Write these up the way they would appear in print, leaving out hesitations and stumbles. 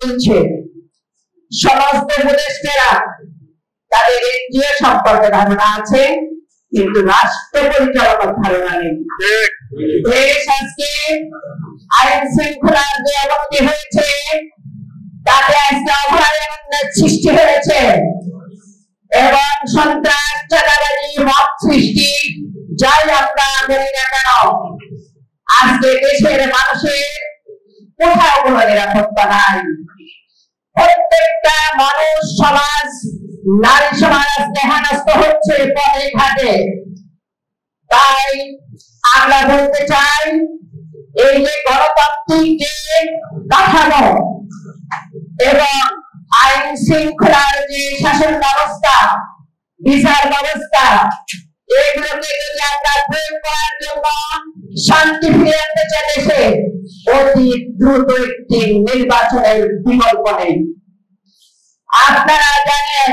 চলছে। সমস্ত উপদেষ্টারা তাদের এনজিও সম্পর্কে ধারণা আছে, কিন্তু রাষ্ট্র পরিচালনার ধারণা নেই। দেশ আজকে আইন শৃঙ্খলার যে অবনতি হয়েছে, তাতে আজকে অভয়ারণ্যের সৃষ্টি হয়েছে এবং সন্ত্রাস, চাঁদাবাজি, মব সৃষ্টি, যাই আমরা বলি না কেন, আজকে দেশের মানুষের কোথাও কোনো নিরাপত্তা নাই। প্রত্যেকটা মানুষ, সমাজ, নারী সমাজ হেনস্থ হচ্ছে পথে ঘাটে। তাই আমরা বলতে চাই, এই যে গণতান্ত্রিক যে কাঠামো এবং আইন শৃঙ্খলার যে শাসন ব্যবস্থা, বিচার ব্যবস্থা, এগুলোকে যদি আমরা প্রয়োগ করার জন্য শান্তি ফিরে আনতে চাই দেশে, অতি দ্রুত একটি নির্বাচনের বিকল্প নেই। আপনারা জানেন,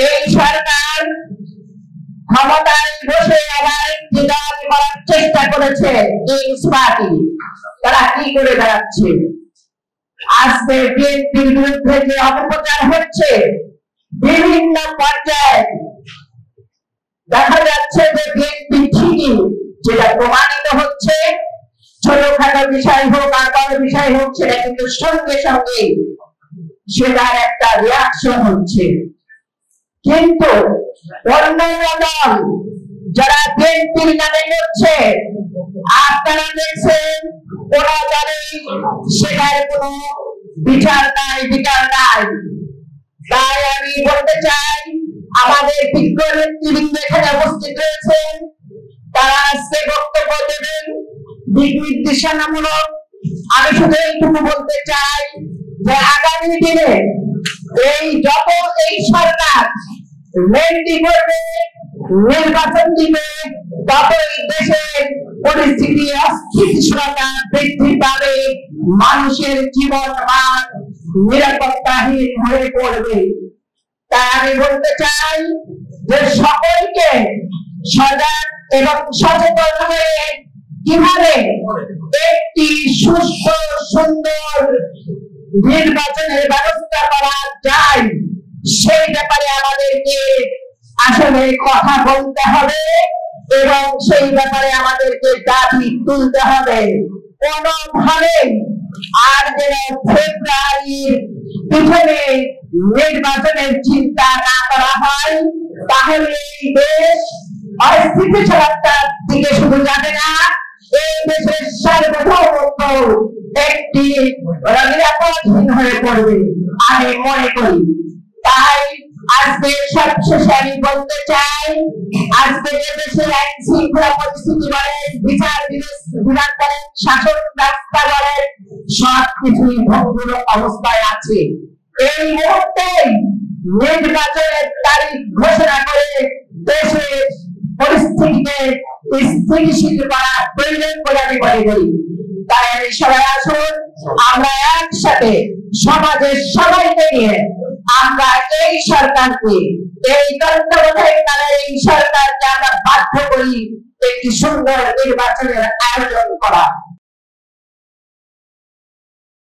এই সরকার ক্ষমতায় বসে আবার একটি দল করার চেষ্টা করেছে, কিংস পার্টি। তারা কি করে বেড়াচ্ছে? আজকে বিএনপির বিরুদ্ধে যে অপপ্রচার হচ্ছে বিভিন্ন পর্যায়ে, দেখা যাচ্ছে যে বিএনপি ঠিকই, যেটা প্রমাণিত হচ্ছে, ছোটখাটো বিষয় হোক আর বড় বিষয় হোক, সেটা কিন্তু সঙ্গে সঙ্গে সেটার একটা রিয়াকশন হচ্ছে। কিন্তু অন্যান্য দল যারা বিএনপির নামে করছে, আপনারা দেখছেন ওরা দলে সেটার কোনো বিচার নাই, বিকার নাই। তাই আমি বলতে চাই, আমাদের বিজ্ঞ নেতৃবৃন্দ এখানে উপস্থিত রয়েছেন, তারা আজকে বক্তব্য দেবেন দিক নির্দেশনামূলক। আমি শুধু এইটুকু বলতে চাই যে আগামী দিনে যত এই সরকার রেন্ডি করবে, নির্বাচন দিবে, ততই দেশের পরিস্থিতি অস্থিতিশীলতা বৃদ্ধি পাবে, মানুষের জীবন মান নিরাপত্তাহীন হয়ে পড়বে। তাই আমি বলতে চাই যে সকলকে সজাগ এবং সচেতন হয়ে কিভাবে একটি সুস্থ সুন্দর নির্বাচনের ব্যবস্থা করা যায়, সেই ব্যাপারে আমাদেরকে আসলে কথা বলতে হবে এবং সেই ব্যাপারে আমাদেরকে দাবি তুলতে হবে। কোনোভাবে আর যেন ফেব্রুয়ারির পিছনে নির্বাচনের চিন্তা না করা হয়, তাহলে এই দেশ অস্থিতিশীলতার দিকে শুধু যাবে না, এই দেশের সার্বভৌমত্ব একটি নিরাপদহীন হয়ে পড়বে আমি মনে করি। তাই আজকে সবশেষে আমি বলতে চাই, আজকে দেশের আইন শৃঙ্খলা পরিস্থিতি বলেন, বিচার বিধান বলেন, শাসন ব্যবস্থা বলেন, সবকিছুই ভঙ্গুর অবস্থায় আছে। এই মুহূর্তে নির্বাচনের তারিখ ঘোষণা করে দেশের পরিস্থিতিকে স্থিতিশীল করা প্রয়োজন বলে আমি মনে করি। তাই সবাই আসুন, আমরা একসাথে সমাজের সবাইকে নিয়ে আমরা এই সরকারকে, এই তত্ত্বাবধায়ক দলের এই সরকারকে আমরা বাধ্য করি একটি সুন্দর নির্বাচনের আয়োজন করা।